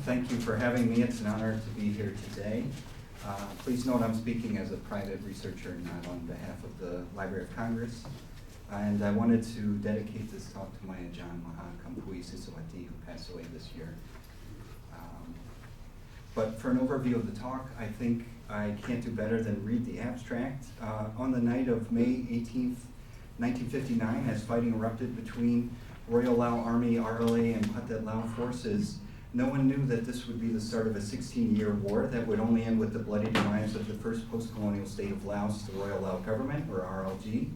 Thank you for having me. It's an honor to be here today. Please note I'm speaking as a private researcher, not on behalf of the Library of Congress. And I wanted to dedicate this talk to my John Kampui Sisawati, who passed away this year. But for an overview of the talk, I think I can't do better than read the abstract. On the night of May 18th, 1959, as fighting erupted between Royal Lao Army, RLA, and Pathet Lao forces, no one knew that this would be the start of a 16-year war that would only end with the bloody demise of the first post-colonial state of Laos, the Royal Lao Government, or RLG.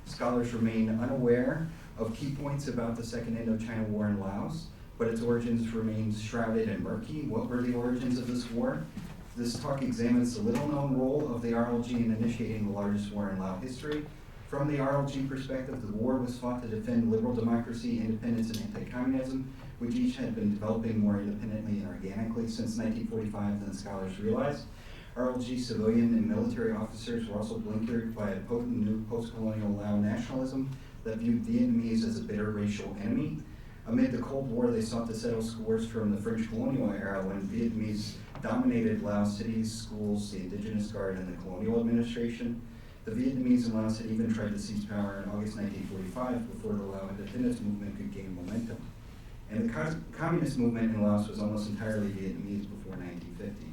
Scholars remain unaware of key points about the Second Indochina War in Laos, but its origins remain shrouded and murky. What were the origins of this war? This talk examines the little-known role of the RLG in initiating the largest war in Lao history. From the RLG perspective, the war was fought to defend liberal democracy, independence, and anti-communism, which each had been developing more independently and organically since 1945 than scholars realized. RLG civilian and military officers were also blinkered by a potent new post-colonial Lao nationalism that viewed Vietnamese as a bitter racial enemy. Amid the Cold War, they sought to settle scores from the French colonial era when Vietnamese dominated Laos cities, schools, the indigenous guard, and the colonial administration. The Vietnamese in Laos had even tried to seize power in August 1945 before the Lao independence movement could gain momentum. And the communist movement in Laos was almost entirely Vietnamese before 1950.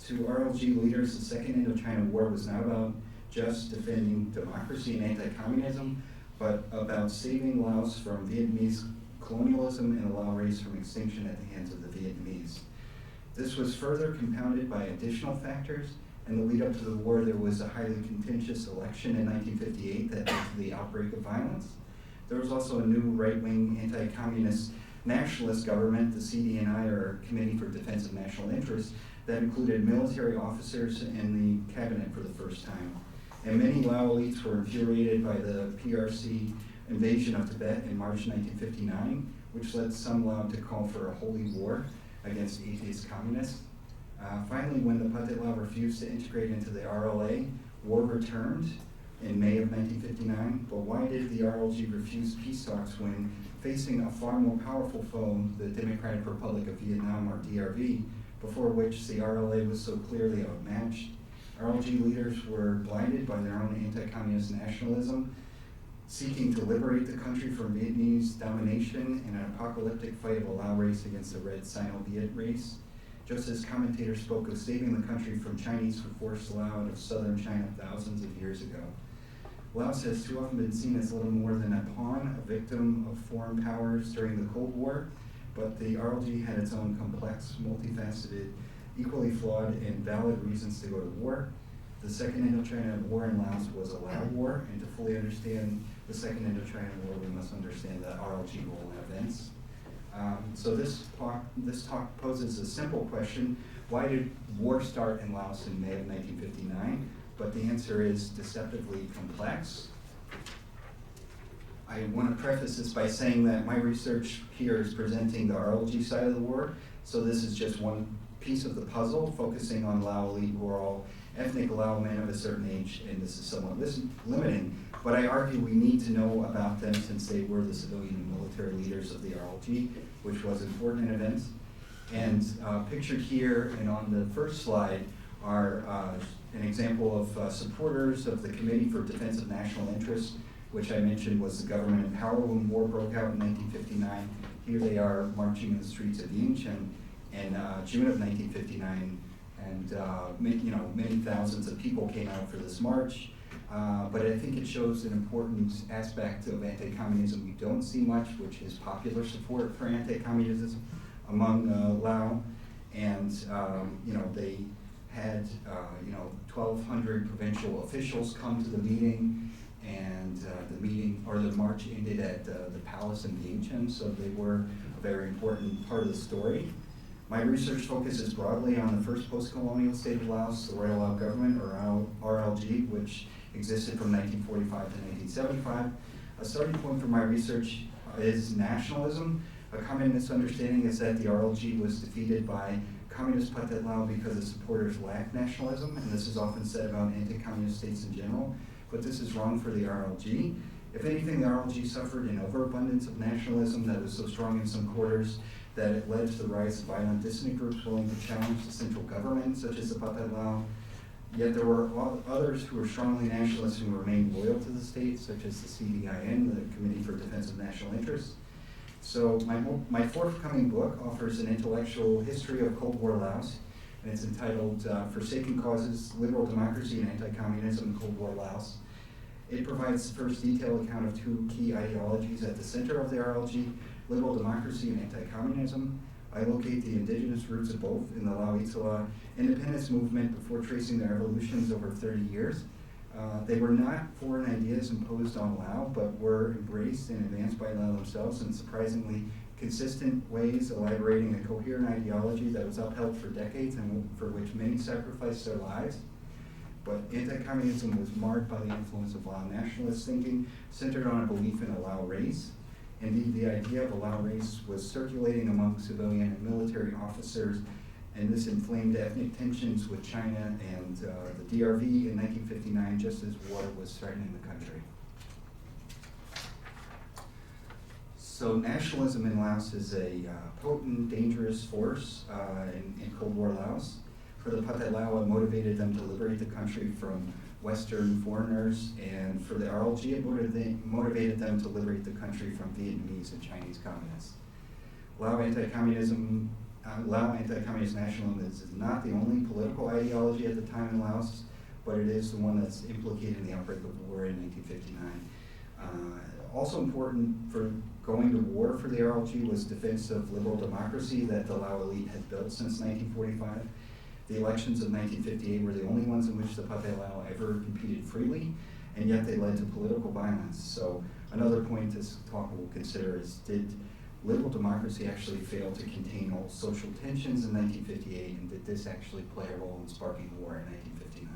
To RLG leaders, the Second Indochina War was not about just defending democracy and anti-communism, but about saving Laos from Vietnamese colonialism and the Lao race from extinction at the hands of the Vietnamese. This was further compounded by additional factors. In the lead up to the war, there was a highly contentious election in 1958 that led to the outbreak of violence. There was also a new right-wing anti-communist nationalist government, the CDNI, or Committee for Defense of National Interests, that included military officers in the cabinet for the first time. And many Lao elites were infuriated by the PRC invasion of Tibet in March 1959, which led some Lao to call for a holy war against atheist communists. Finally, when the Pathet Lao refused to integrate into the RLA, war returned in May of 1959. But why did the RLG refuse peace talks when facing a far more powerful foe, the Democratic Republic of Vietnam, or DRV, before which the RLA was so clearly outmatched? RLG leaders were blinded by their own anti-communist nationalism, seeking to liberate the country from Vietnamese domination in an apocalyptic fight of a Lao race against the red Sino-Viet race. Just as commentators spoke of saving the country from Chinese who forced Lao out of southern China thousands of years ago. Laos has too often been seen as little more than a pawn, a victim of foreign powers during the Cold War, but the RLG had its own complex, multifaceted, equally flawed, and valid reasons to go to war. The Second Indochina War in Laos was a Lao war, and to fully understand the Second Indochina War, we must understand the RLG role in events. So this talk poses a simple question: why did war start in Laos in May of 1959? But the answer is deceptively complex. I want to preface this by saying that my research here is presenting the RLG side of the war, so this is just one piece of the puzzle, focusing on Lao elite who are all ethnic Lao men of a certain age, and this is somewhat limiting. But I argue we need to know about them since they were the civilian and military leaders of the RLG, which was important in events. And pictured here and on the first slide are an example of supporters of the Committee for Defense of National Interests, which I mentioned was the government in power when war broke out in 1959. Here they are marching in the streets of Vientiane in June of 1959, and many thousands of people came out for this march. But I think it shows an important aspect of anti-communism we don't see much, which is popular support for anti-communism among Lao. And they had 1,200 provincial officials come to the meeting, and the march ended at the palace in Vientiane, so they were a very important part of the story. My research focuses broadly on the first post-colonial state of Laos, the Royal Lao Government, or RLG, which existed from 1945 to 1975. A starting point for my research is nationalism. A common misunderstanding is that the RLG was defeated by communist Pathet Lao because its supporters lacked nationalism, and this is often said about anti-communist states in general, but this is wrong for the RLG. If anything, the RLG suffered an overabundance of nationalism that was so strong in some quarters that it led to the rise of violent dissident groups willing to challenge the central government, such as the Pathet Lao. Yet there were others who were strongly nationalists who remained loyal to the state, such as the CDIN, the Committee for Defense of National Interests. So my forthcoming book offers an intellectual history of Cold War Laos, and it's entitled Forsaken Causes, Liberal Democracy and Anti-Communism in Cold War Laos. It provides the first detailed account of two key ideologies at the center of the RLG, liberal democracy and anti-communism. I locate the indigenous roots of both in the Lao independence movement before tracing their evolutions over 30 years. They were not foreign ideas imposed on Lao, but were embraced and advanced by Lao themselves in surprisingly consistent ways, elaborating a coherent ideology that was upheld for decades and for which many sacrificed their lives. But anti-communism was marred by the influence of Lao nationalist thinking, centered on a belief in a Lao race. Indeed, the idea of a Lao race was circulating among civilian and military officers, and this inflamed ethnic tensions with China and the DRV in 1959, just as war was threatening the country. So nationalism in Laos is a potent, dangerous force in Cold War Laos. For the Pathet Lao, it motivated them to liberate the country from Western foreigners, and for the RLG, it motivated them to liberate the country from Vietnamese and Chinese communists. Lao anti-communist nationalism is not the only political ideology at the time in Laos, but it is the one that's implicated in the outbreak of war in 1959. Also important for going to war for the RLG was defense of liberal democracy that the Lao elite had built since 1945. The elections of 1958 were the only ones in which the Pathet Lao ever competed freely, and yet they led to political violence. So another point this talk will consider is, did liberal democracy actually fail to contain all social tensions in 1958, and did this actually play a role in sparking war in 1959?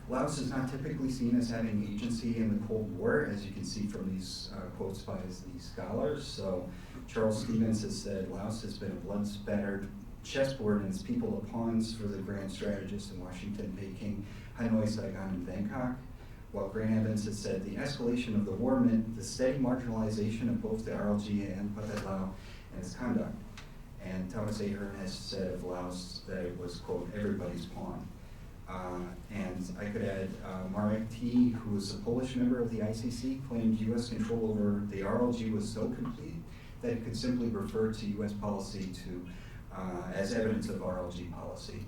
Laos is not typically seen as having agency in the Cold War, as you can see from these quotes by these scholars. So Charles Stevens has said, Laos has been a blood-spattered chessboard and its people are pawns for the grand strategists in Washington, Peking, Hanoi, Saigon, and Bangkok. While Grant Evans has said the escalation of the war meant the steady marginalization of both the RLG and Pathet Lao and its conduct. And Thomas Ahern has said of Laos that it was, quote, everybody's pawn. And I could add Marek T., who was a Polish member of the ICC, claimed U.S. control over the RLG was so complete that it could simply refer to U.S. policy as evidence of RLG policy.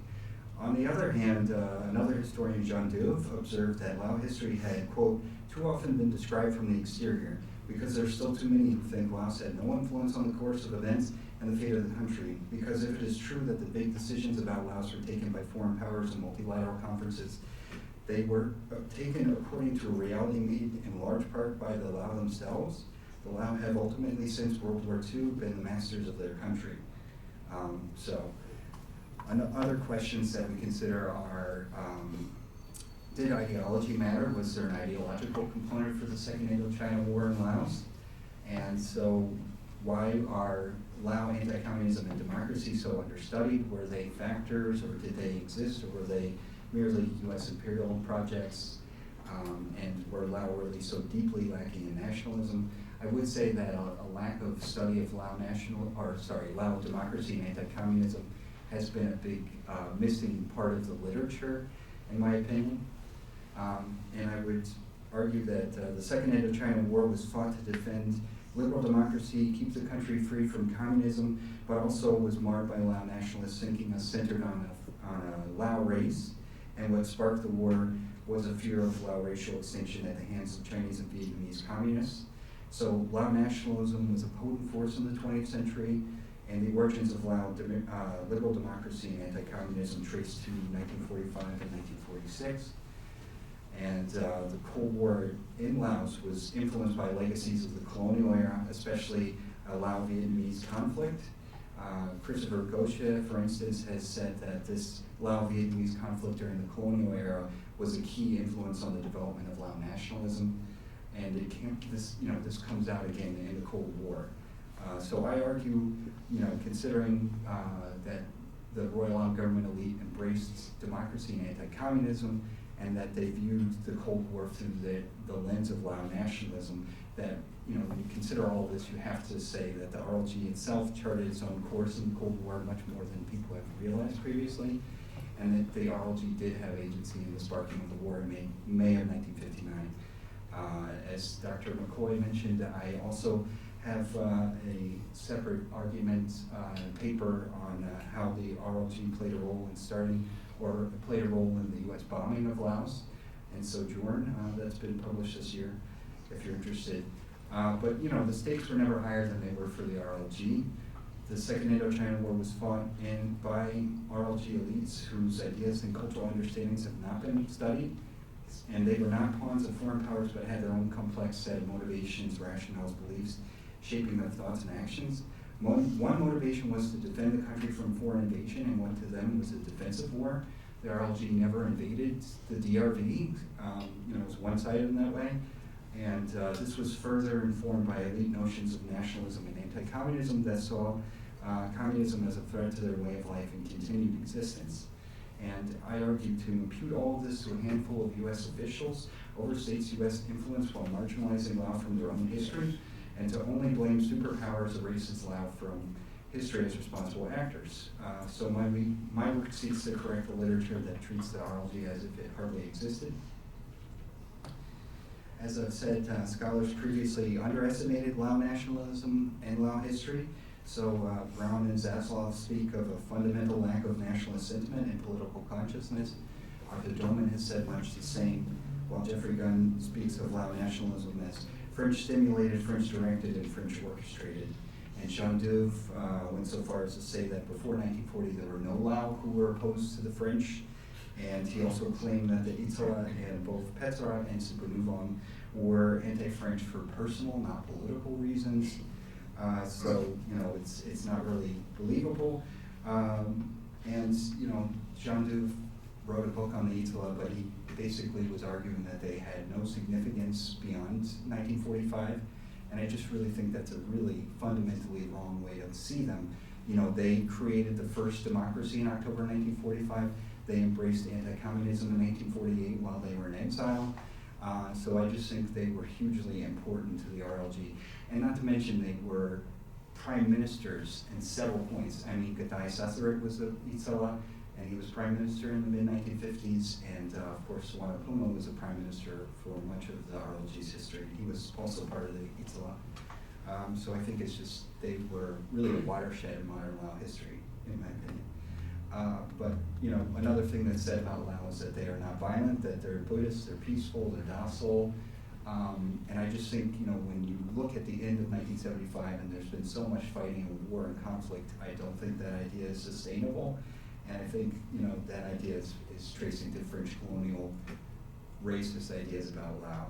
On the other hand, another historian, Jean Duve, observed that Lao history had, quote, too often been described from the exterior because there are still too many who think Laos had no influence on the course of events and the fate of the country. Because if it is true that the big decisions about Laos were taken by foreign powers and multilateral conferences, they were taken according to a reality made in large part by the Lao themselves. The Lao have ultimately, since World War II, been the masters of their country. Other questions that we consider are, did ideology matter? Was there an ideological component for the Second Indochina War in Laos? And so why are Lao anti-communism and democracy so understudied? Were they factors, or did they exist, or were they merely U.S. imperial projects? And were Lao really so deeply lacking in nationalism? I would say that a lack of study of Lao democracy and anti-communism has been a big missing part of the literature, in my opinion. And I would argue that the Second Indochina War was fought to defend liberal democracy, keep the country free from communism, but also was marred by Lao nationalist thinking centered on a Lao race. And what sparked the war was a fear of Lao racial extinction at the hands of Chinese and Vietnamese communists. So Lao nationalism was a potent force in the 20th century, and the origins of Lao liberal democracy and anti-communism traced to 1945 and 1946. And the Cold War in Laos was influenced by legacies of the colonial era, especially a Lao-Vietnamese conflict. Christopher Gosia, for instance, has said that this Lao-Vietnamese conflict during the colonial era was a key influence on the development of Lao nationalism. And this comes out again in the Cold War. So I argue, considering that the Royal Lao Government elite embraced democracy and anti-communism, and that they viewed the Cold War through the lens of Lao nationalism, that when you consider all of this, you have to say that the RLG itself charted its own course in the Cold War much more than people have realized previously, and that the RLG did have agency in the sparking of the war in May of 1959. As Dr. McCoy mentioned, I also have a separate argument paper on how the RLG played a role in starting, or played a role in the U.S. bombing of Laos and Sojourn. That's been published this year, if you're interested. But the stakes were never higher than they were for the RLG. The Second Indochina War was fought by RLG elites whose ideas and cultural understandings have not been studied, and they were not pawns of foreign powers, but had their own complex set of motivations, rationales, beliefs, shaping their thoughts and actions. One motivation was to defend the country from foreign invasion, and one to them was a defensive war. The RLG never invaded the DRV. It was one-sided in that way. And this was further informed by elite notions of nationalism and anti-communism that saw communism as a threat to their way of life and continued existence. And I argued to impute all of this to a handful of U.S. officials, overstates U.S. influence while marginalizing Lao from their own history, and to only blame superpowers or racist Lao from history as responsible actors. So my work seeks to correct the literature that treats the RLG as if it hardly existed. As I've said, scholars previously underestimated Lao nationalism and Lao history. So Brown and Zaslow speak of a fundamental lack of nationalist sentiment and political consciousness. Arthur Doman has said much the same, while Jeffrey Gunn speaks of Lao nationalism as French-stimulated, French-directed, and French-orchestrated. And Jean Duve went so far as to say that before 1940 there were no Lao who were opposed to the French. And he also claimed that the Itala and both Petra and Sipanuvong were anti-French for personal, not political reasons. So it's not really believable. And Jean Duve wrote a book on the Itala, but he basically was arguing that they had no significance beyond 1945. And I just really think that's a really fundamentally wrong way to see them. They created the first democracy in October 1945. They embraced anti-communism in 1948 while they were in exile. So I just think they were hugely important to the RLG. And not to mention they were prime ministers in several points. I mean, Gatai Sasarit was a Itala, and he was prime minister in the mid-1950s. And of course, Suvarnabhuma was a prime minister for much of the RLG's history. He was also part of the Itala. So I think it's just, they were really a watershed in modern Lao history, in my opinion. But another thing that's said about Lao is that they are not violent, that they're Buddhist, they're peaceful, they're docile. And I just think, when you look at the end of 1975 and there's been so much fighting and war and conflict, I don't think that idea is sustainable. And I think, that idea is tracing to French colonial racist ideas about Lao.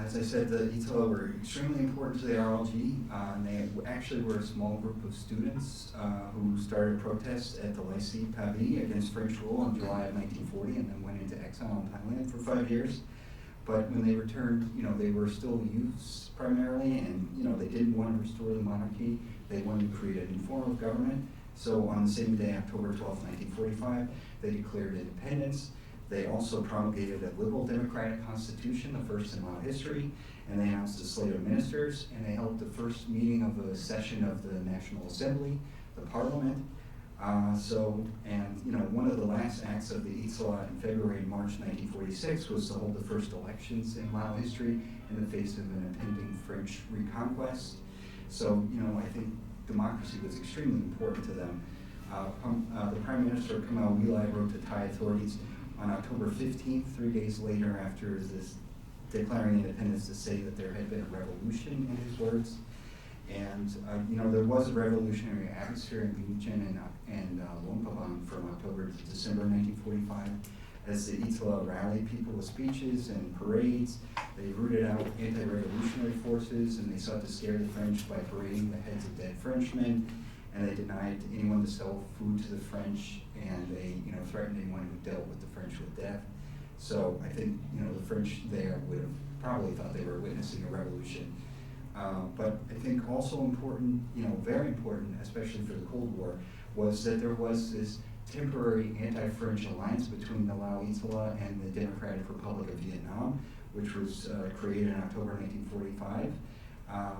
As I said, the Itala were extremely important to the RLG. And they actually were a small group of students who started protests at the Lycée Pavie against French rule in July of 1940 and then went into exile in Thailand for 5 years. But when they returned, they were still youths primarily, and they didn't want to restore the monarchy. They wanted to create a new form of government. So on the same day, October 12, 1945, they declared independence. They also promulgated a liberal democratic constitution, the first in Lao history, and they announced a slate of ministers, and they held the first meeting of a session of the National Assembly, the Parliament. One of the last acts of the Itala in February and March 1946 was to hold the first elections in Lao history in the face of an impending French reconquest. So, I think democracy was extremely important to them. The Prime Minister, Kamal Wilai, wrote to Thai authorities on October 15th, 3 days later after this declaring independence, to say that there had been a revolution, in his words. And there was a revolutionary atmosphere in Vientiane and Lumpabang from October to December 1945. As the Itala rallied people with speeches and parades, they rooted out anti-revolutionary forces, and they sought to scare the French by parading the heads of dead Frenchmen, and they denied anyone to sell food to the French, and they threatened anyone who dealt with the French with death. So I think the French there would have probably thought they were witnessing a revolution. But I think also important, very important, especially for the Cold War, was that there was this temporary anti-French alliance between the Lao and the Democratic Republic of Vietnam, which was created in October 1945.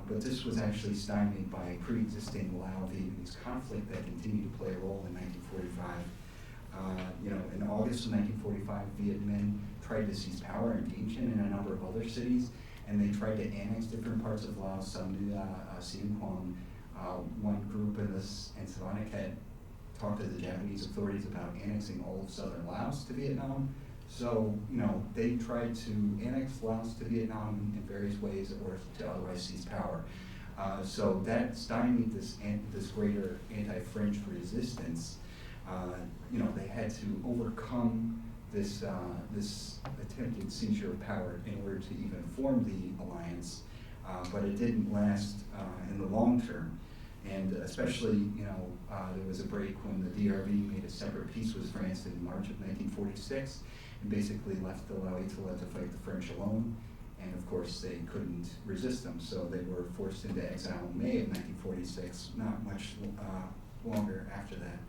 But this was actually stymied by pre-existing Lao-Vietnamese conflict that continued to play a role in 1945. In August of 1945, Viet Minh tried to seize power in Dien Bien and a number of other cities, and they tried to annex different parts of Laos, Sam Nua, Siem Quang. One group in Savannakhet talked to the Japanese authorities about annexing all of southern Laos to Vietnam. So, they tried to annex Laos to Vietnam in various ways or to otherwise seize power. So that stymied this greater anti-French resistance. They had to overcome this attempted seizure of power in order to even form the alliance, but it didn't last in the long term. And especially, there was a break when the DRV made a separate peace with France in March of 1946, and basically left the Lao to fight the French alone. And of course, they couldn't resist them, so they were forced into exile in May of 1946, not much longer after that.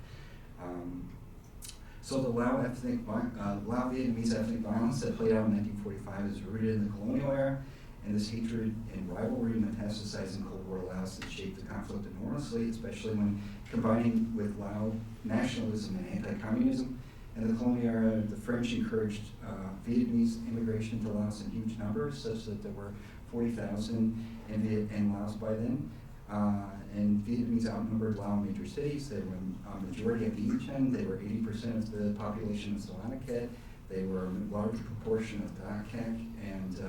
So the Lao-Vietnamese ethnic violence that played out in 1945 is rooted in the colonial era, and this hatred and rivalry metastasized in Cold War Laos that shaped the conflict enormously, especially when combining with Lao nationalism and anti-communism. In the colonial era, the French encouraged Vietnamese immigration to Laos in huge numbers, such that there were 40,000 in Laos by then. And Vietnamese outnumbered Lao in major cities. They were a majority of Dien Bien. They were 80% of the population of Savannakhet. They were a large proportion of Dak Hek. And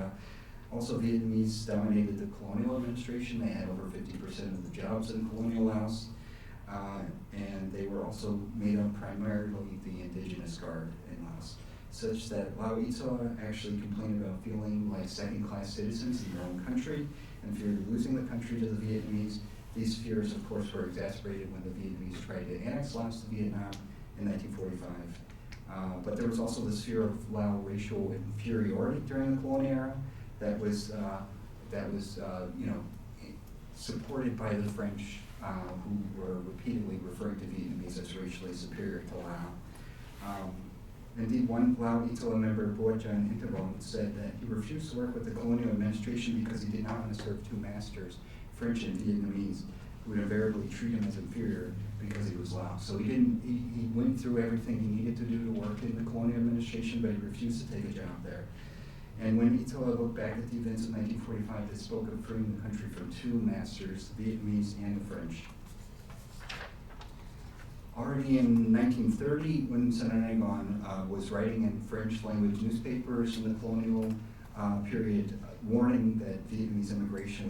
also Vietnamese dominated the colonial administration. They had over 50% of the jobs in colonial Laos. And they were also made up primarily the indigenous guard in Laos, such that Lao actually complained about feeling like second-class citizens in their own country and feared losing the country to the Vietnamese. These fears, of course, were exacerbated when the Vietnamese tried to annex Laos to Vietnam in 1945. But there was also this fear of Lao racial inferiority during the colonial era that was supported by the French, who were repeatedly referring to Vietnamese as racially superior to Lao. Indeed, one Lao member, Bojan Intavong, said that he refused to work with the colonial administration because he did not want to serve two masters, French and Vietnamese, who would invariably treat him as inferior because he was Lao. So he went through everything he needed to do to work in the colonial administration, but he refused to take a job there. And when Itoa looked back at the events of 1945, they spoke of freeing the country from two masters, the Vietnamese and the French. Already in 1930, when Sananegon was writing in French language newspapers in the colonial period, warning that Vietnamese immigration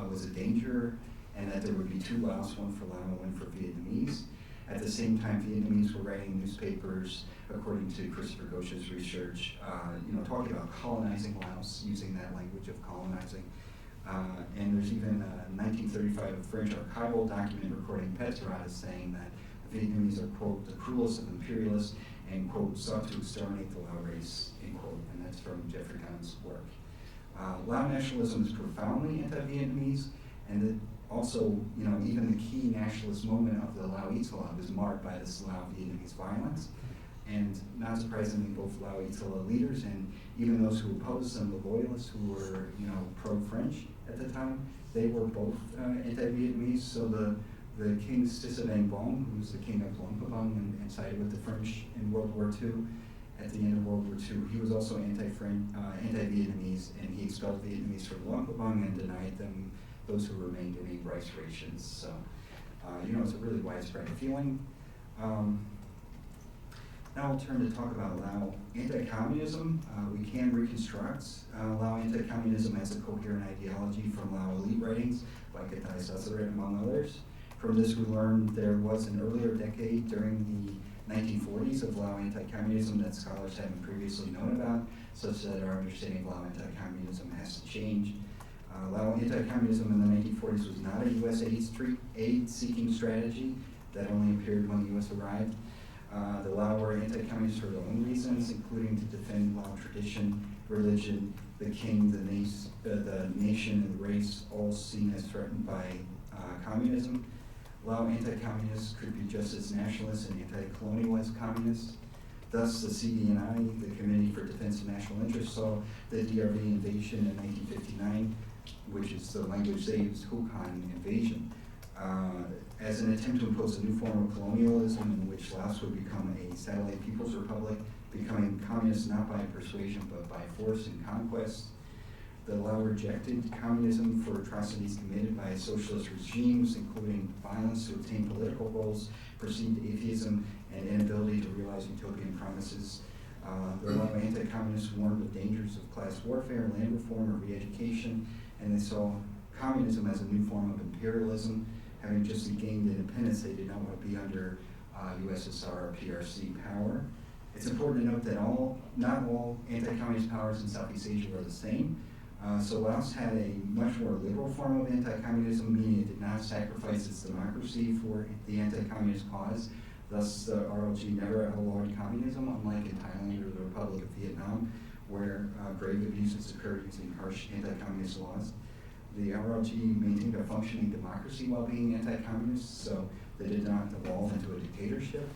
was a danger, and that there would be two Laos, one for Lao and one for Vietnamese. At the same time, Vietnamese were writing newspapers, according to Christopher Gauch's research, talking about colonizing Laos, using that language of colonizing. And there's even a 1935 French archival document recording Petrarch as saying that the Vietnamese are, quote, the cruelest of imperialists, and, quote, sought to exterminate the Lao race, end quote, and that's from Jeffrey Gunn's work. Lao nationalism is profoundly anti-Vietnamese, and also, even the key nationalist moment of the Lao was marked by this Lao-Vietnamese violence. And not surprisingly, both Lao leaders and even those who opposed them, the loyalists who were, pro-French at the time, they were both anti-Vietnamese. So the King Sisavang Bong, who was the king of Luang Prabang and sided with the French in World War II, at the end of World War II, he was also anti-Vietnamese, and he expelled Vietnamese from Luang Prabang and denied them those who remained any rice rations. So, it's a really widespread feeling. Now we'll turn to talk about Lao anti-communism. We can reconstruct Lao anti-communism as a coherent ideology from Lao elite writings, like Atai Sasaret, among others. From this, we learned there was an earlier decade during the 1940s of Lao anti-communism that scholars haven't previously known about, such that our understanding of Lao anti-communism has to change. Lao anti-communism in the 1940s was not a U.S. aid-seeking strategy that only appeared when the U.S. arrived. The Lao were anti-communist for their own reasons, including to defend Lao tradition, religion, the king, the nation, and the race, all seen as threatened by communism. Lao anti-communists could be just as nationalist and anti-colonial as communists. Thus, the CDNI, the Committee for Defense of National Interest, saw the DRV invasion in 1959, which is the language they used, Hokan invasion, as an attempt to impose a new form of colonialism in which Laos would become a satellite people's republic, becoming communist not by persuasion but by force and conquest. The Lao rejected communism for atrocities committed by socialist regimes, including violence to obtain political roles, perceived atheism, and inability to realize utopian promises. The Lao anti-communists warned of dangers of class warfare, land reform, or re-education, and they saw communism as a new form of imperialism. Having just gained independence, they did not want to be under USSR or PRC power. It's important to note that not all anti-communist powers in Southeast Asia are the same. So Laos had a much more liberal form of anti-communism, meaning it did not sacrifice its democracy for the anti-communist cause. Thus, the RLG never outlawed communism, unlike in Thailand or the Republic of Vietnam, where grave abuses occurred using harsh anti-communist laws. The RLG maintained a functioning democracy while being anti-communist, so they did not evolve into a dictatorship.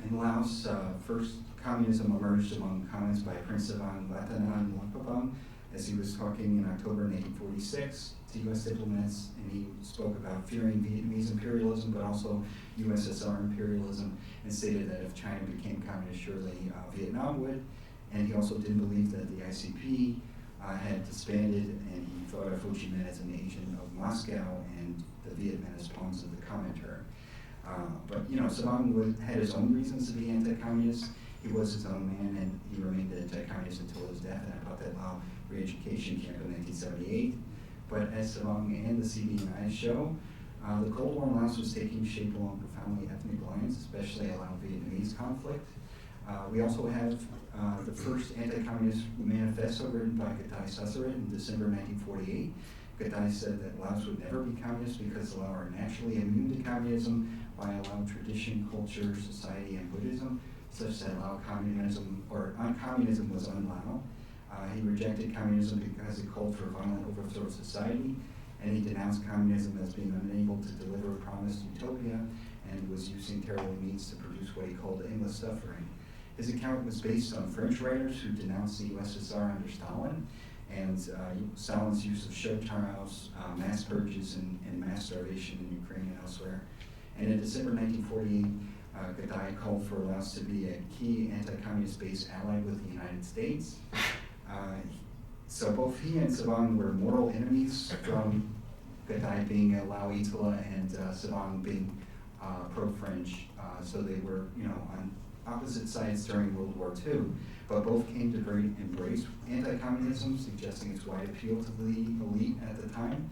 In Laos, first communism emerged among communists by Prince Savang Latanan Lakpabang as he was talking in October 1946 to U.S. diplomats, and he spoke about fearing Vietnamese imperialism, but also USSR imperialism, and stated that if China became communist, surely Vietnam would. And he also didn't believe that the ICP had disbanded, and he thought of Ho Chi Minh as an agent of Moscow and the Viet Minh as pawns of the Comintern. But Savang had his own reasons to be anti-communist. He was his own man, and he remained anti-communist until his death in a Pathet Lao re-education camp in 1978. But as Savang and the CDNI show, the Cold War in Laos was taking shape along profoundly ethnic lines, especially a Lao-Vietnamese conflict. We also have the first anti-communist manifesto written by Gatai Sasarit in December 1948. Gatai said that Laos would never be communist because the Lao are naturally immune to communism by a Lao tradition, culture, society, and Buddhism, such that Lao communism was un-Lao. He rejected communism because it called for violent overthrow of society, and he denounced communism as being unable to deliver a promised utopia and was using terrible means to produce what he called endless suffering. His account was based on French writers who denounced the USSR under Stalin, and Stalin's use of show trials, mass purges, and mass starvation in Ukraine and elsewhere. And in December 1948, Gatai called for Laos to be a key anti-communist base allied with the United States. So both he and Savang were mortal enemies, from Gatai being a Lao-Itala and Savang being pro-French. So they were, on opposite sides during World War II, but both came to embrace anti-communism, suggesting its wide appeal to the elite at the time.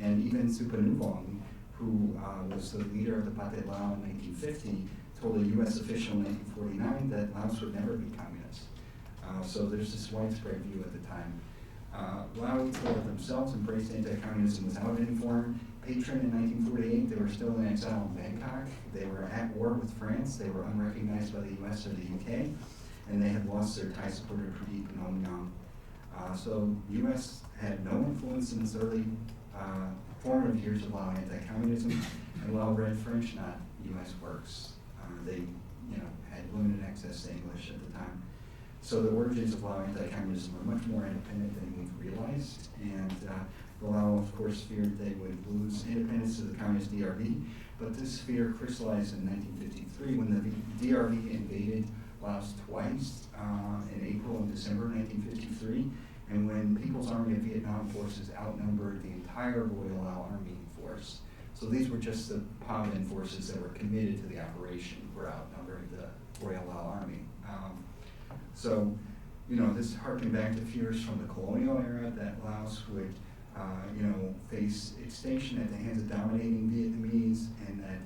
And even Supanuvong, who was the leader of the Pathet Lao in 1950, told a U.S. official in 1949 that Laos would never be communist. So there's this widespread view at the time. Lao-Itala themselves embraced anti-communism without any foreign patron in 1948. They were still in exile in Bangkok. They were at war with France. They were unrecognized by the US or the UK. And they had lost their Thai supporter Pradeep Nomyang. So US had no influence in its early formative years of Lao anti-communism, and Lao read French, not US works. They had limited access to English at the time. So the origins of Lao anti-communism are much more independent than we realized, and the Lao, of course, feared they would lose independence to the communist DRV, but this fear crystallized in 1953 when the DRV invaded Laos twice, in April and December 1953, and when People's Army of Vietnam forces outnumbered the entire Royal Lao Army force. So these were just the POMIN forces that were committed to the operation, were outnumbering the Royal Lao Army. So, this harkened back to fears from the colonial era that Laos would, face extinction at the hands of dominating Vietnamese, and that,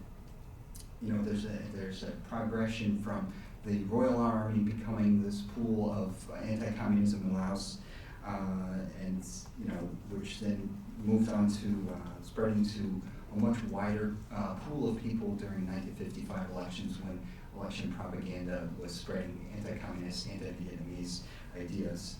there's a progression from the Royal Army becoming this pool of anti-communism in Laos, and, which then moved on to spreading to a much wider pool of people during 1955 elections, when election propaganda was spreading anti-communist, anti-Vietnamese ideas,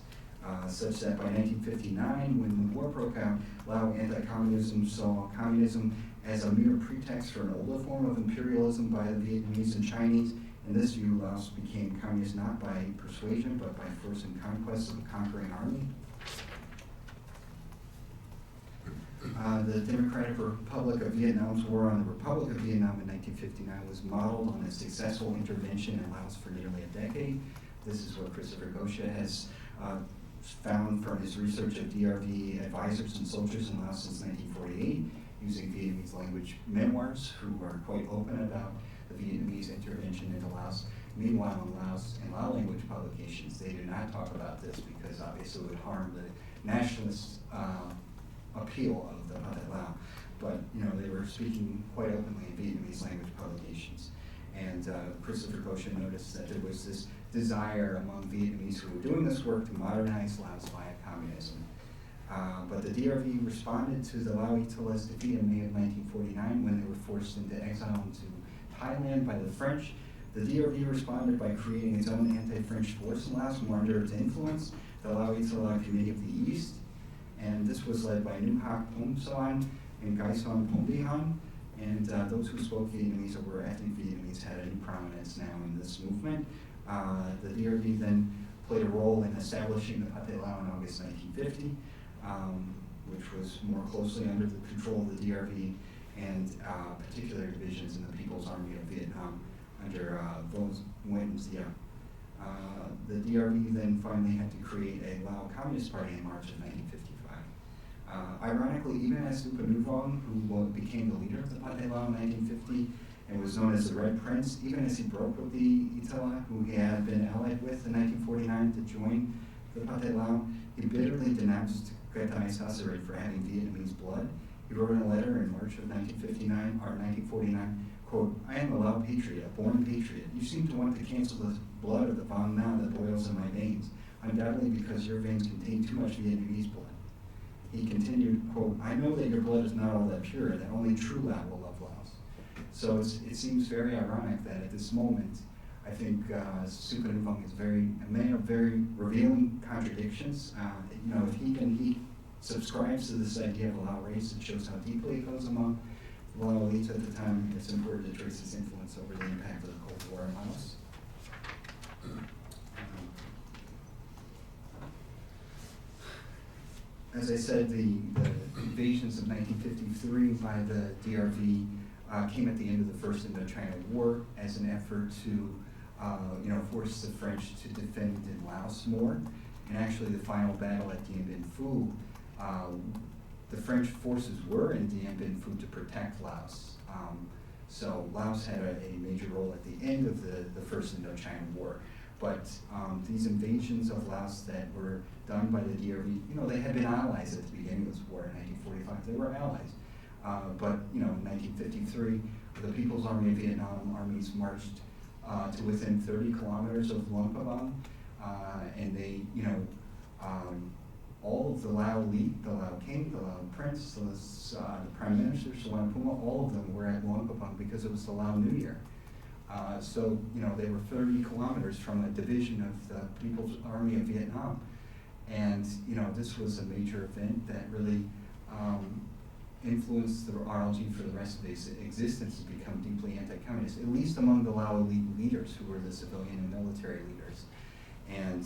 such that by 1959, when the war broke out, Lao anti-communism saw communism as a mere pretext for an older form of imperialism by the Vietnamese and Chinese. In this view, Laos became communist not by persuasion, but by force and conquest of a conquering army. The Democratic Republic of Vietnam's war on the Republic of Vietnam in 1959 was modeled on a successful intervention in Laos for nearly a decade. This is what Christopher Gosha has found from his research of DRV advisors and soldiers in Laos since 1948, using Vietnamese language memoirs who are quite open about the Vietnamese intervention into Laos. Meanwhile, in Laos and Lao language publications, they do not talk about this because obviously it would harm the nationalist appeal of the Pathet Lao. But they were speaking quite openly in Vietnamese language publications. And Christopher Gosha noticed that there was this desire among Vietnamese who were doing this work to modernize Laos via communism. But the DRV responded to the Lao-Italas defeat in May of 1949 when they were forced into exile into Thailand by the French. The DRV responded by creating its own anti-French force in Laos, more under its influence, the Lao-Itala Committee of the East. And this was led by Nu Hak Pom Soan and Gaison Pombihan. And those who spoke Vietnamese or were ethnic Vietnamese had any prominence now in this movement. The DRV then played a role in establishing the Pathet Lao in August 1950, which was more closely under the control of the DRV and particular divisions in the People's Army of Vietnam under Vo Nguyen Gia. The DRV then finally had to create a Lao Communist Party in March of 1955. Ironically, even as Lupa Nuvong, who became the leader of the Pathet Lao in 1950 and was known as the Red Prince, even as he broke with the Itala, who he had been allied with in 1949 to join the Pathet Lao, he bitterly denounced Gretai Sasari for having Vietnamese blood. He wrote in a letter in March of 1949, quote, "I am a Lao patriot, a born patriot. You seem to want to cancel the blood of the Vong Nam that boils in my veins, undoubtedly because your veins contain too much Vietnamese blood." He continued, quote, "I know that your blood is not all that pure, and that only true Lao will love Laos." So it seems very ironic that at this moment, I think Supa Nuvong is a man of very revealing contradictions. If he subscribes to this idea of a Lao race, it shows how deeply it goes among the Lao elites at the time. It's important to trace his influence over the impact of the Cold War in Laos. As I said, the invasions of 1953 by the DRV came at the end of the First Indochina War as an effort to force the French to defend in Laos more. And actually the final battle at Dien Bien Phu, the French forces were in Dien Bien Phu to protect Laos. So Laos had a major role at the end of the First Indochina War. But these invasions of Laos that were done by the DRV, they had been allies at the beginning of this war in 1945. They were allies. But in 1953, the People's Army of Vietnam armies marched to within 30 kilometers of Luang Prabang, and they, all of the Lao elite, the Lao king, the Lao prince, the prime minister, Suan Puma, all of them were at Luang Prabang because it was the Lao New Year. So they were 30 kilometers from a division of the People's Army of Vietnam. And, this was a major event that really influenced the RLG for the rest of its existence to become deeply anti-communist, at least among the Lao elite leaders who were the civilian and military leaders. And,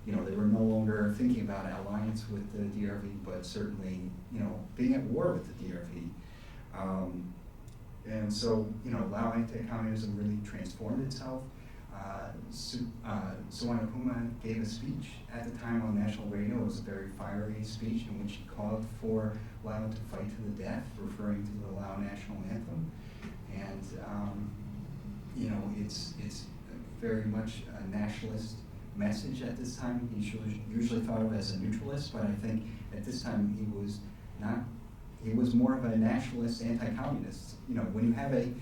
they were no longer thinking about alliance with the DRV, but certainly, being at war with the DRV. And so, Lao anti-communism really transformed itself. Suan Puma gave a speech at the time on national radio. It was a very fiery speech in which he called for Lao to fight to the death, referring to the Lao national anthem. And, it's very much a nationalist message at this time. He's usually thought of as a neutralist, but I think at this time he was not. He was more of a nationalist, anti-communist. When you have a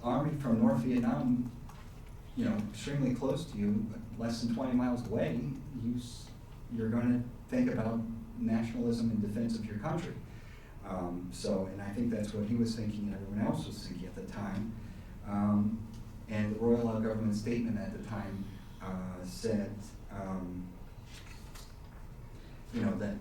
army from North Vietnam, extremely close to you, less than 20 miles away, you're going to think about nationalism in defense of your country. And I think that's what he was thinking and everyone else was thinking at the time. And the Royal Lao Government statement at the time said, that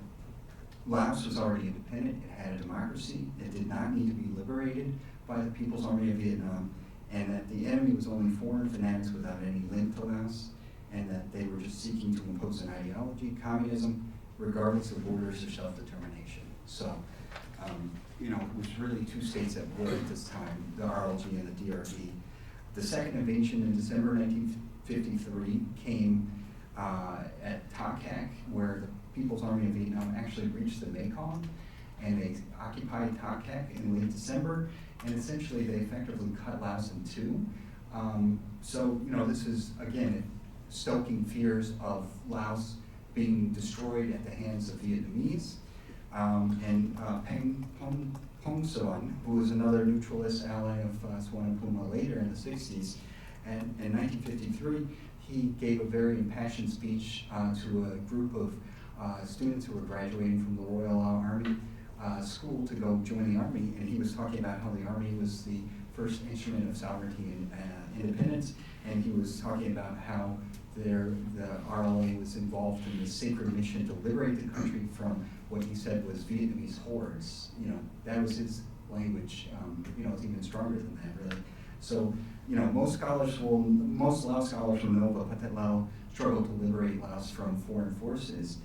Laos was already independent, it had a democracy, it did not need to be liberated by the People's Army of Vietnam, and that the enemy was only foreign fanatics without any link to Laos, and that they were just seeking to impose an ideology, communism, regardless of borders or self-determination. So, you know, it was really two states at war at this time, the RLG and the DRV. The second invasion in December 1953 came at Tak Kak, where the People's Army of Vietnam actually reached the Mekong, and they occupied Tak Kak in late December, and essentially they effectively cut Laos in two. So, you know, this is, again, stoking fears of Laos being destroyed at the hands of Vietnamese. And Peng Son, who was another neutralist ally of Swampuma later in the 60s, and in 1953, he gave a very impassioned speech to a group of students who were graduating from the Royal Lao Army school to go join the army, and he was talking about how the army was the first instrument of sovereignty and independence, and he was talking about how the RLA was involved in the sacred mission to liberate the country from what he said was Vietnamese hordes. You know, that was his language. You know, it's even stronger than that, really. So, you know, most Lao scholars will know that Pathet Lao struggled to liberate Laos from foreign forces.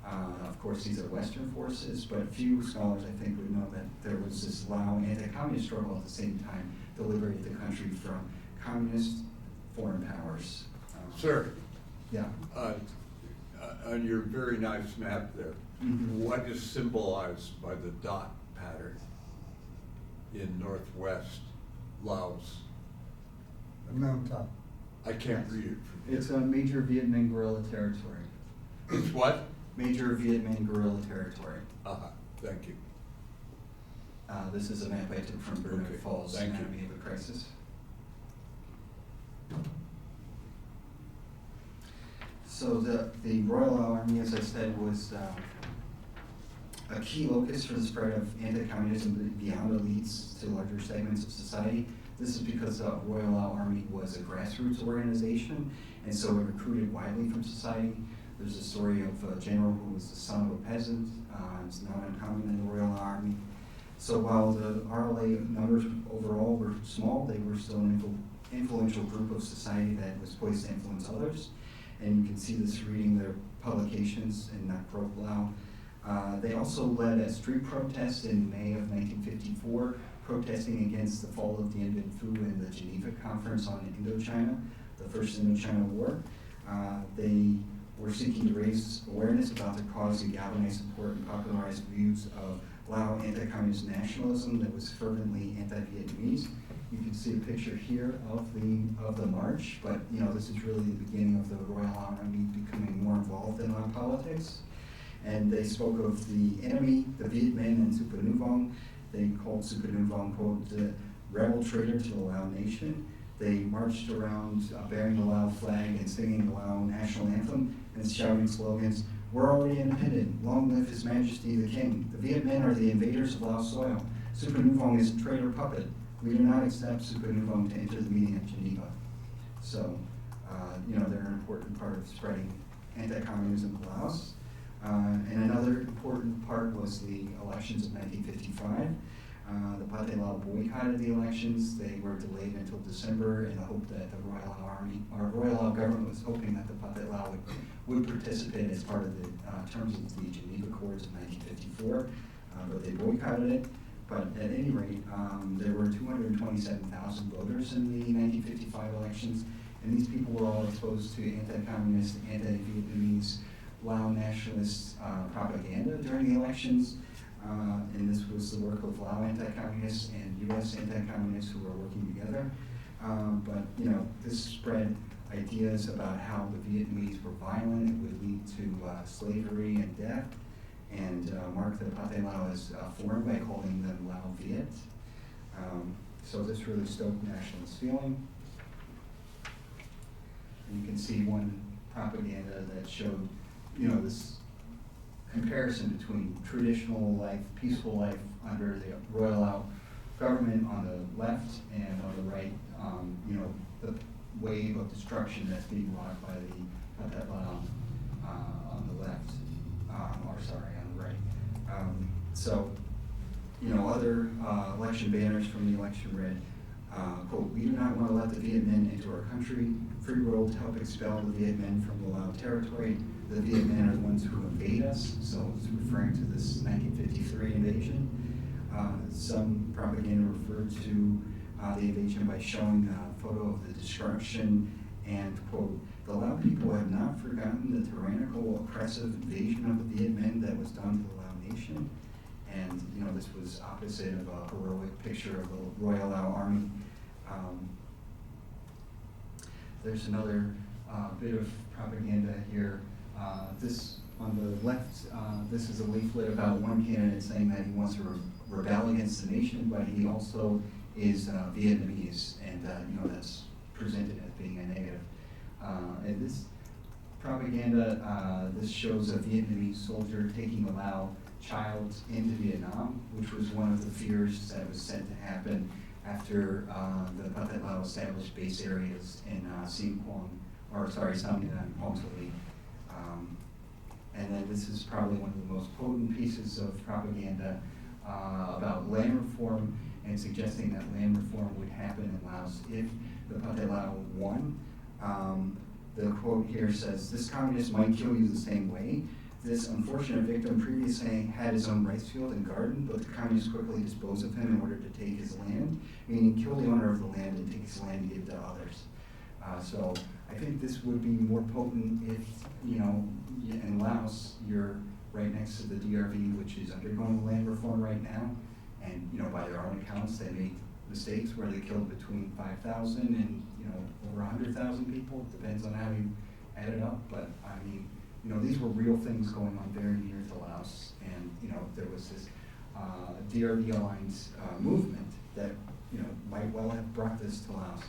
Of course, these are Western forces, but few scholars, I think, would know that there was this Lao anti-communist struggle at the same time to liberate the country from communist foreign powers. Sir, Yeah. on your very nice map there, what is symbolized by the dot pattern in northwest Laos? Mountaintop. I can't read it from here. It's a major Viet Minh guerrilla territory. It's what? Major Viet Minh guerrilla territory. Thank you. This is a map I took from Bernard Okay, Falls, thank you. Anatomy of a Crisis. So the Royal Lao Army, as I said, was a key locus for the spread of anti-communism beyond elites to larger segments of society. This is because the Royal Lao Army was a grassroots organization, and so it recruited widely from society. There's a story of a general who was the son of a peasant. It's not uncommon in the Royal Lao Army. So while the RLA numbers overall were small, they were still an influential group of society that was poised to influence others. And you can see this reading their publications in Nak Prok Lao. They also led a street protest in May of 1954, protesting against the fall of Dien Bien Phu and the Geneva Conference on Indochina, the First Indochina War. They were seeking to raise awareness about the cause to galvanize support and popularize views of Lao anti-communist nationalism that was fervently anti-Vietnamese. You can see a picture here of the march, but you know, this is really the beginning of the Royal Lao Army becoming more involved in Lao politics. And they spoke of the enemy, the Viet Minh and Supa Nu Vong. They called Supa Nu Vong, quote, the rebel traitor to the Lao nation. They marched around bearing the Lao flag and singing the Lao national anthem and shouting slogans, "We're already independent, long live His Majesty the King. The Viet Minh are the invaders of Lao soil. Supa Nu Vong is a traitor puppet. We do not accept Supa Nu Vong to enter the meeting at Geneva." So, you know, they're an important part of spreading anti-communism in Laos. And another important part was the elections of 1955. The Pathet Lao boycotted the elections. They were delayed until December in the hope that the Royal Lao Army, or Royal Lao Government was hoping that the Pathet Lao would participate as part of the terms of the Geneva Accords of 1954, but they boycotted it. But at any rate, there were 227,000 voters in the 1955 elections, and these people were all exposed to anti-communist, anti-Vietnamese, Lao nationalist propaganda during the elections. And this was the work of Lao anti-communists and U.S. anti-communists who were working together. But you know, this spread ideas about how the Vietnamese were violent, it would lead to slavery and death, and marked the Pathet Lao as foreign by calling them Lao Viet. So this really stoked nationalist feeling. And you can see one propaganda that showed, you know, this comparison between traditional life, peaceful life under the Royal Lao Government on the left, and on the right, you know, the wave of destruction that's being wrought by the Pathet Lao on the left, or sorry, on the right. So, other election banners from the election read, quote, "We do not want to let the Viet Minh into our country. Free world to help expel the Viet Minh from the Lao territory. The Viet Minh are the ones who invade us." So it's referring to this 1953 invasion. Some propaganda referred to the invasion by showing a photo of the destruction and, quote, "The Lao people have not forgotten the tyrannical, oppressive invasion of the Viet Minh that was done to the Lao nation." And, this was opposite of a heroic picture of the Royal Lao Army. There's another bit of propaganda here. This, on the left, this is a leaflet about one candidate saying that he wants to rebel against the nation, but he also is Vietnamese, and that's presented as being a negative. And this propaganda, this shows a Vietnamese soldier taking a Lao child into Vietnam, which was one of the fears that was said to happen after the Pathet Lao established base areas in Sam Nay and Quang Sa Li. And then this is probably one of the most potent pieces of propaganda about land reform and suggesting that land reform would happen in Laos if the Pathet Lao won. The quote here says, "This communist might kill you the same way. This unfortunate victim previously had his own rice field and garden, but the communists quickly disposed of him in order to take his land," meaning kill the owner of the land and take his land and give it to others. So I think this would be more potent if, in Laos, you're right next to the DRV, which is undergoing land reform right now. And, by their own accounts, they made mistakes where they killed between 5,000 and, over 100,000 people. It depends on how you add it up. But, I mean, these were real things going on very near to Laos. And, there was this DRV Alliance movement that, might well have brought this to Laos,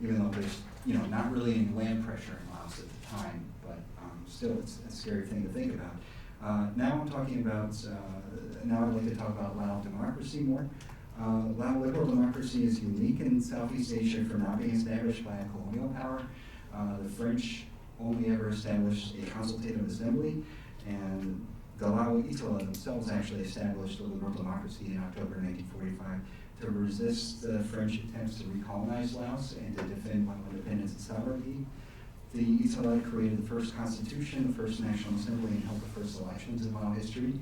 even though there's, not really any land pressure in Laos at the time. But still, it's a scary thing to think about. Now I'm talking about, now I'd like to talk about Lao democracy more. Lao liberal democracy is unique in Southeast Asia for not being established by a colonial power. The French only ever established a consultative assembly, and the Lao themselves actually established a liberal democracy in October 1945 to resist the French attempts to recolonize Laos and to defend Lao independence and sovereignty. The Italite created the first constitution, the first national assembly, and held the first elections in Lao history.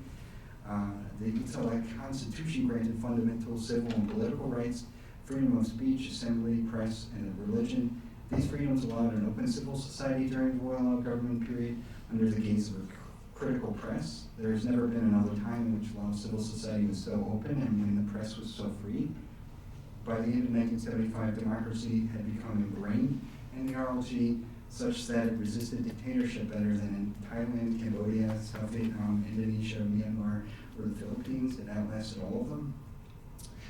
The Italite constitution granted fundamental civil and political rights, freedom of speech, assembly, press, and religion. These freedoms allowed an open civil society during the Royal Lao Government period under the gaze of a critical press. There has never been another time in which Laos civil society was so open and when the press was so free. By the end of 1975, democracy had become ingrained in the RLG, such that it resisted dictatorship better than in Thailand, Cambodia, South Vietnam, Indonesia, Myanmar, or the Philippines. It outlasted all of them.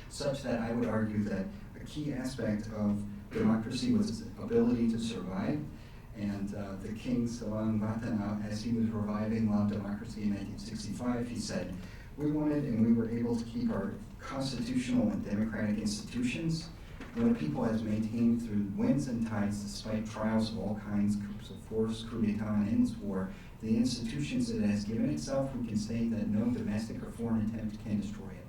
Such that I would argue that a key aspect of democracy was its ability to survive. And the king, Salang Vatana, as he was reviving Lao democracy in 1965, he said, "We wanted and we were able to keep our constitutional and democratic institutions. When a people has maintained through winds and tides, despite trials of all kinds, coups of force, coup d'etat, and endless war, the institutions that it has given itself, we can say that no domestic or foreign attempt can destroy it."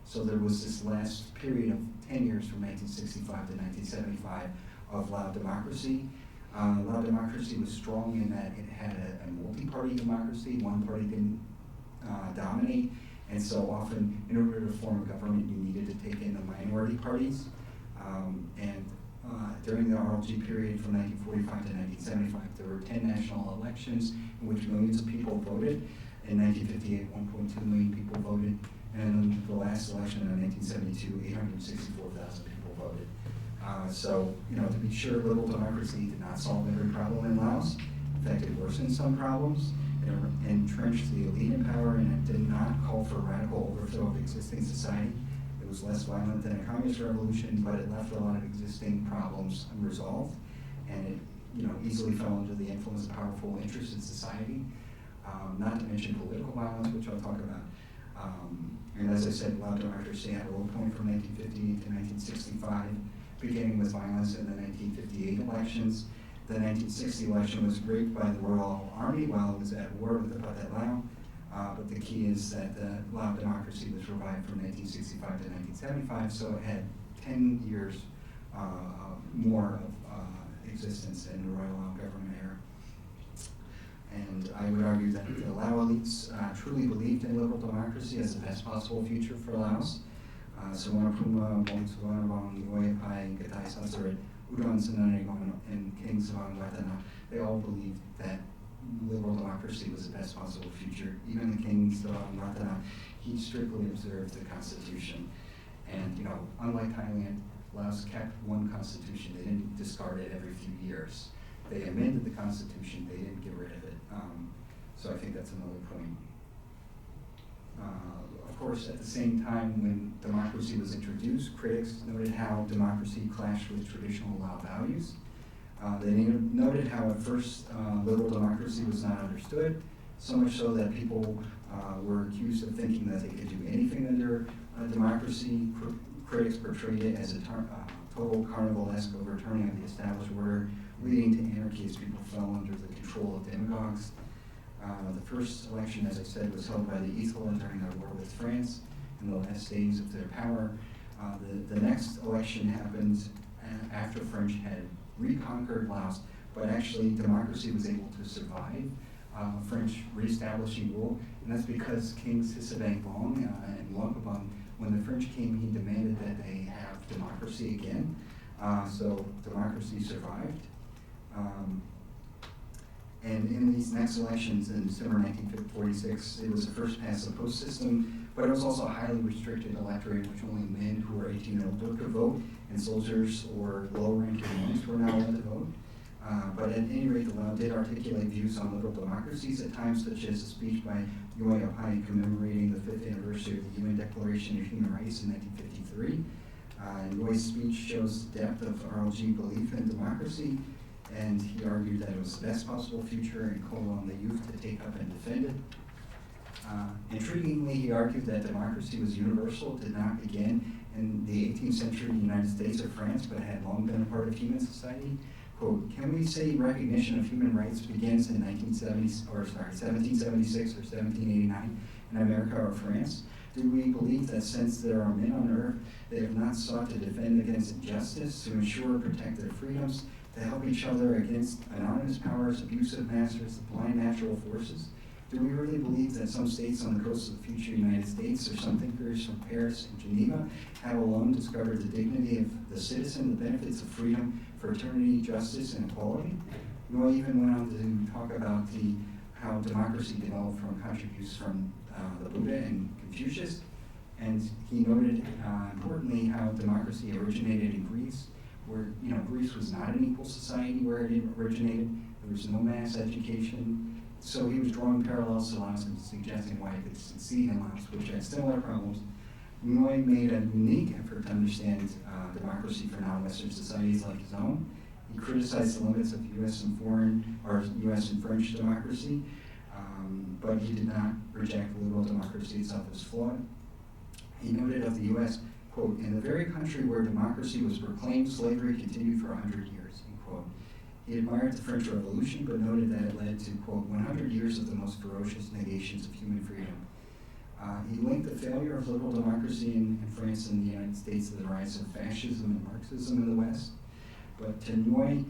So there was this last period of 10 years from 1965 to 1975 of Lao democracy. Lao democracy was strong in that it had a multi-party democracy. One party didn't dominate, and so often in order to form a government, you needed to take in the minority parties. During the RLG period from 1945 to 1975, there were 10 national elections in which millions of people voted. In 1958, 1.2 million people voted. And in the last election in 1972, 864,000 people voted. To be sure, liberal democracy did not solve every problem in Laos. In fact, it worsened some problems. It entrenched the elite in power, and it did not call for radical overthrow of existing society. It was less violent than a communist revolution, but it left a lot of existing problems unresolved, and it easily fell under the influence of powerful interests in society, not to mention political violence, which I'll talk about. And as I said, Lao democracy had a low point from 1958 to 1965, beginning with violence in the 1958 elections. The 1960 election was rigged by the Royal Lao Army while it was at war with the Pathet Lao. But the key is that the Lao democracy was revived from 1965 to 1975, so it had 10 years more of existence in the Royal Lao Government era. And I would argue that the Lao elites truly believed in liberal democracy as the best possible future for Laos. Suvarnabhuma, Bongsuvarnabong, Nuepai, Gatai Sansarit, Udon Sananigon, and King Savangwatana, they all believed that liberal democracy was the best possible future. Even the King Savangwatana, he strictly observed the Constitution. And, unlike Thailand, Laos kept one Constitution. They didn't discard it every few years. They amended the Constitution, they didn't get rid of it. So I think that's another point. Of course, at the same time when democracy was introduced, critics noted how democracy clashed with traditional Lao values. They noted how at first liberal democracy was not understood, so much so that people were accused of thinking that they could do anything under democracy. Critics portrayed it as a total carnivalesque overturning of the established order, leading to anarchy as people fell under the control of demagogues. The first election, as I said, was held by the Eastland during their war with France in the last days of their power. The next election happened after French had reconquered Laos, but actually democracy was able to survive French reestablishing rule, and that's because King Sisavang and Luangprabang, when the French came, he demanded that they have democracy again. So democracy survived. And in these next elections in December 1946, it was the first past the post system, but it was also a highly restricted electorate in which only men who were 18 and older could vote, and soldiers or low-ranking monks were not allowed to vote. But at any rate, the Lao did articulate views on liberal democracies at times, such as a speech by Yue Apai commemorating the 5th anniversary of the UN Declaration of Human Rights in 1953. And Yue's speech shows the depth of RLG belief in democracy, and he argued that it was the best possible future and called on the youth to take up and defend it. Intriguingly, he argued that democracy was universal, did not begin in the 18th century United States or France, but had long been a part of human society. Quote, can we say recognition of human rights begins in 1776 or 1789 in America or France? Do we believe that since there are men on earth, they have not sought to defend against injustice, to ensure and protect their freedoms, to help each other against anonymous powers, abusive masters, blind natural forces? Do we really believe that some states on the coast of the future United States, or some thinkers from Paris and Geneva, have alone discovered the dignity of the citizen, the benefits of freedom, fraternity, justice, and equality? Noy even went on to talk about how democracy developed from contributions from the Buddha and Confucius, and he noted importantly how democracy originated in Greece, where Greece was not an equal society where it originated. There was no mass education. So he was drawing parallels to Laos and suggesting why it could succeed in Laos, which had similar problems. Nguyen made a unique effort to understand democracy for non-Western societies like his own. He criticized the limits of U.S. and French democracy, but he did not reject liberal democracy itself as flawed. He noted of the U.S., quote, in the very country where democracy was proclaimed, slavery continued for 100 years, end quote. He admired the French Revolution, but noted that it led to, quote, 100 years of the most ferocious negations of human freedom. He linked the failure of liberal democracy in France and the United States to the rise of fascism and Marxism in the West. But to Ngoy,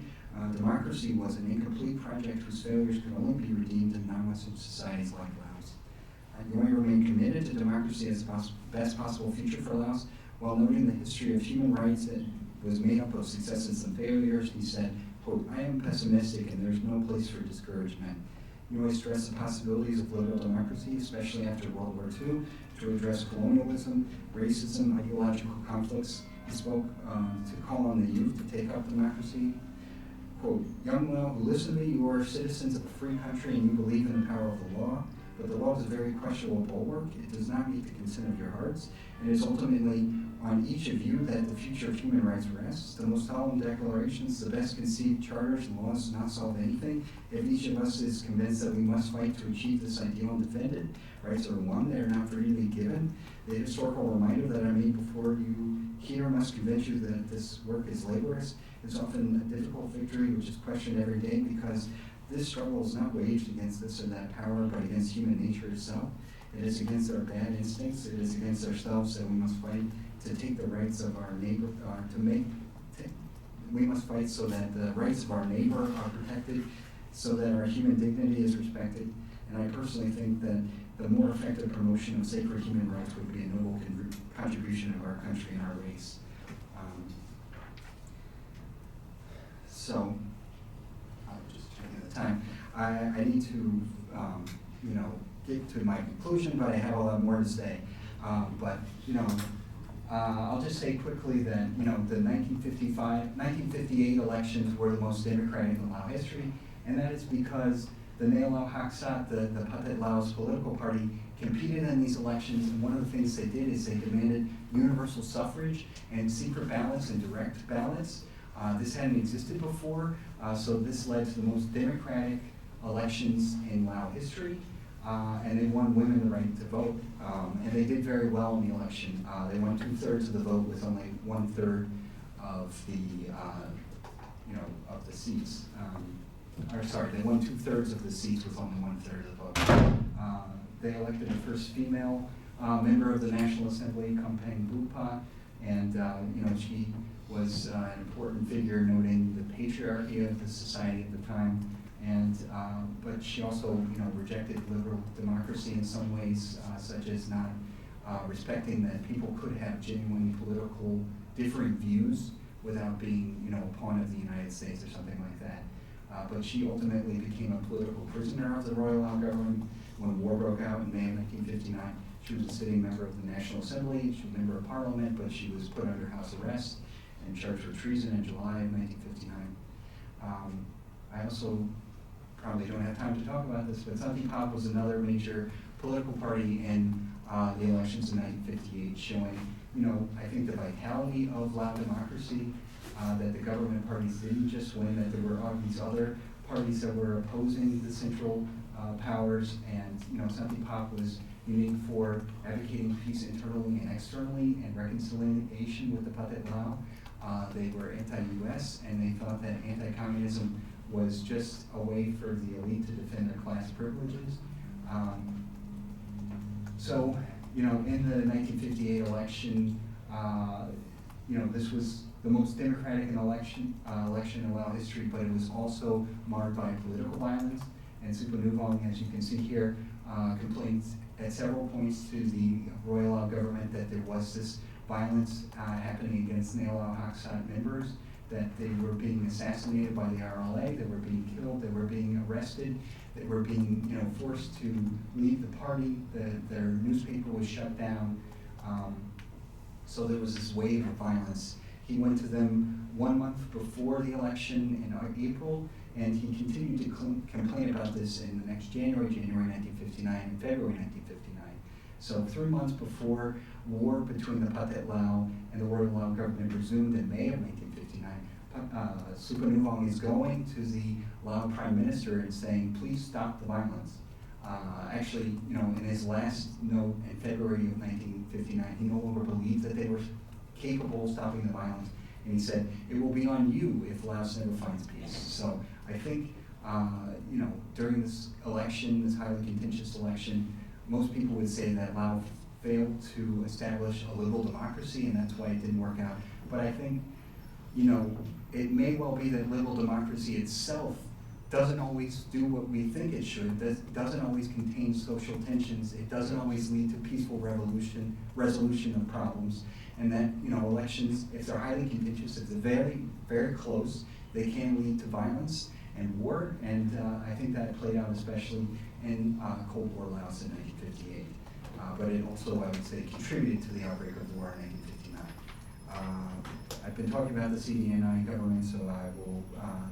democracy was an incomplete project whose failures could only be redeemed in non-Western societies like Laos. Ngoy remained committed to democracy as the best possible future for Laos, while noting the history of human rights that was made up of successes and failures. He said, quote, I am pessimistic and there's no place for discouragement. Ngoy stressed the possibilities of liberal democracy, especially after World War II, to address colonialism, racism, ideological conflicts. He spoke to call on the youth to take up democracy. Quote, young Lao who listen to me, you are citizens of a free country and you believe in the power of the law, but the law is a very questionable bulwark. It does not meet the consent of your hearts. It is ultimately on each of you that the future of human rights rests. The most solemn declarations, the best conceived charters and laws do not solve anything. If each of us is convinced that we must fight to achieve this ideal and defend it, rights are won, they are not freely given. The historical reminder that I made before you here must convince you that this work is laborious. It's often a difficult victory which is questioned every day because this struggle is not waged against this or that power, but against human nature itself. It is against our bad instincts. It is against ourselves that we must fight to take the rights of our neighbor, we must fight so that the rights of our neighbor are protected, so that our human dignity is respected. And I personally think that the more effective promotion of sacred human rights would be a noble contribution of our country and our race. So, I'm just checking the time. I need to, get to my conclusion, but I have a lot more to say. I'll just say quickly that, the 1958 elections were the most democratic in Lao history, and that is because the Lao Haksat, the Pathet Lao's political party, competed in these elections, and one of the things they did is they demanded universal suffrage and secret ballots and direct ballots. This hadn't existed before, so this led to the most democratic elections in Lao history, and they won women the right to vote, and they did very well in the election. They won 2/3 of the vote with only 1/3 of the, of the seats. They won 2/3 of the seats with only 1/3 of the vote. They elected the first female member of the National Assembly, Kampeng Bupa, and she was an important figure noting the patriarchy of the society at the time. And but she also, rejected liberal democracy in some ways, such as not respecting that people could have genuinely political differing views without being, a pawn of the United States or something like that. But she ultimately became a political prisoner of the Royal Lao Government when war broke out in May of 1959. She was a sitting member of the National Assembly, she was a member of Parliament, but she was put under house arrest and charged with treason in July of 1959. I also probably don't have time to talk about this, but Anti-Pop was another major political party in the elections in 1958, showing, I think the vitality of Lao democracy, that the government parties didn't just win, that there were all these other parties that were opposing the central powers, and, Anti-Pop was unique for advocating peace internally and externally and reconciliation with the Pathet Lao. They were anti-US, and they thought that anti-communism was just a way for the elite to defend their class privileges. In the 1958 election, this was the most democratic election in Lao history, but it was also marred by political violence. And Supanuvong, as you can see here, complained at several points to the Royal Lao government that there was this violence happening against Lao Haksat members, that they were being assassinated by the RLA, they were being killed, they were being arrested, they were being forced to leave the party, their newspaper was shut down. So there was this wave of violence. He went to them 1 month before the election in April, and he continued to complain about this in the next January 1959, and February 1959. So 3 months before war between the Pathet Lao and the Royal Lao Government resumed in May of 1959, Supanuvong is going to the Lao Prime Minister and saying, please stop the violence. Actually, in his last note in February of 1959, he no longer believed that they were capable of stopping the violence. And he said, it will be on you if Laos never finds peace. So I think, during this election, this highly contentious election, most people would say that Lao failed to establish a liberal democracy, and that's why it didn't work out. But I think, it may well be that liberal democracy itself doesn't always do what we think it should, doesn't always contain social tensions, it doesn't always lead to peaceful resolution of problems, and that, elections, if they're highly contentious, if they're very, very close, they can lead to violence and war, and I think that played out especially in Cold War Laos in 1958. But it also, I would say, contributed to the outbreak of war in 1959. I've been talking about the CDNI government, so I will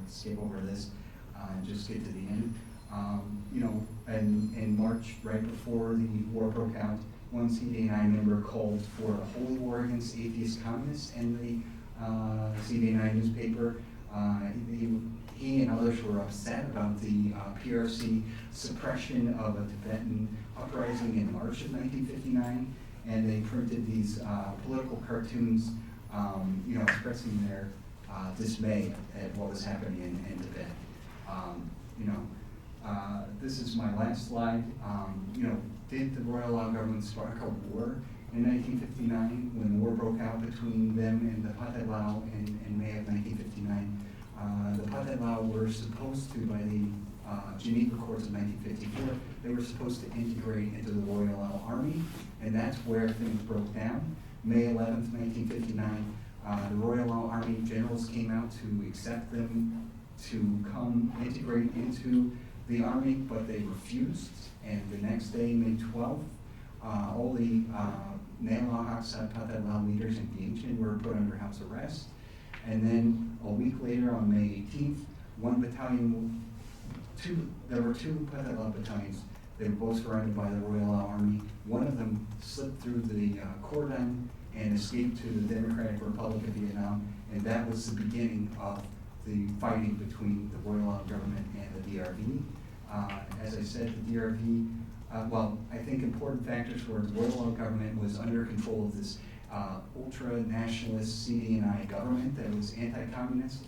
skip over this and just get to the end. In March, right before the war broke out, one CDNI member called for a holy war against atheist communists in the CDNI newspaper. He and others were upset about the PRC suppression of a Tibetan uprising in March of 1959, and they printed these political cartoons, expressing their dismay at what was happening in Tibet. This is my last slide. Did the Royal Lao Government start a war in 1959 when the war broke out between them and the Pathet Lao in May of 1959? The Pathet Lao were supposed to, by the Geneva Accords of 1954, they were supposed to integrate into the Royal Lao Army, and that's where things broke down. May 11th, 1959, the Royal Lao Army generals came out to accept them to come integrate into the army, but they refused. And the next day, May 12th, all the Pathet Lao leaders in Vietnamese were put under house arrest. And then a week later, on May 18th, there were two Pathet Lao battalions. They were both surrounded by the Royal Lao Army. One of them slipped through the cordon and escaped to the Democratic Republic of Vietnam, and that was the beginning of the fighting between the Royal Lao Government and the DRV. As I said, the DRV, I think important factors were the Royal Lao Government was under control of this ultra-nationalist CDNI government that was anti-communist.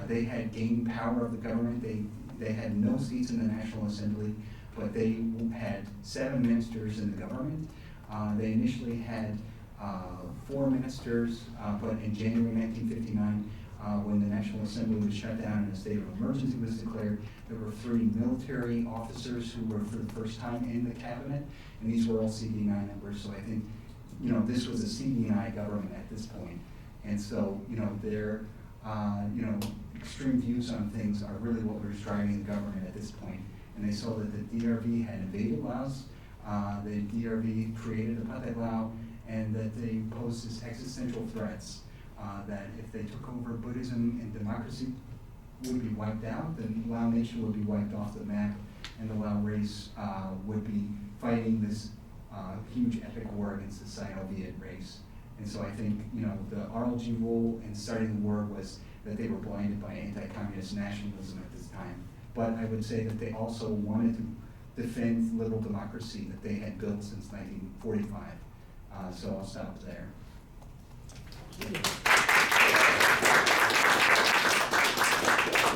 They had gained power of the government. They had no seats in the National Assembly, but they had 7 ministers in the government. They initially had 4 ministers, but in January 1959, when the National Assembly was shut down and a state of emergency was declared, there were 3 military officers who were for the first time in the cabinet, and these were all CDNI members. So I think, this was a CDNI government at this point, and so their extreme views on things are really what was driving the government at this point. And they saw that the DRV had invaded Laos, the DRV created the Pathet Lao, and that they posed as existential threats. That if they took over, Buddhism and democracy would be wiped out, then Lao nation would be wiped off the map, and the Lao race would be fighting this huge epic war against the Sino-Viet race. And so I think, the RLG role in starting the war was that they were blinded by anti-communist nationalism at this time. But I would say that they also wanted to defend liberal democracy that they had built since 1945. So I'll stop there. Thank you.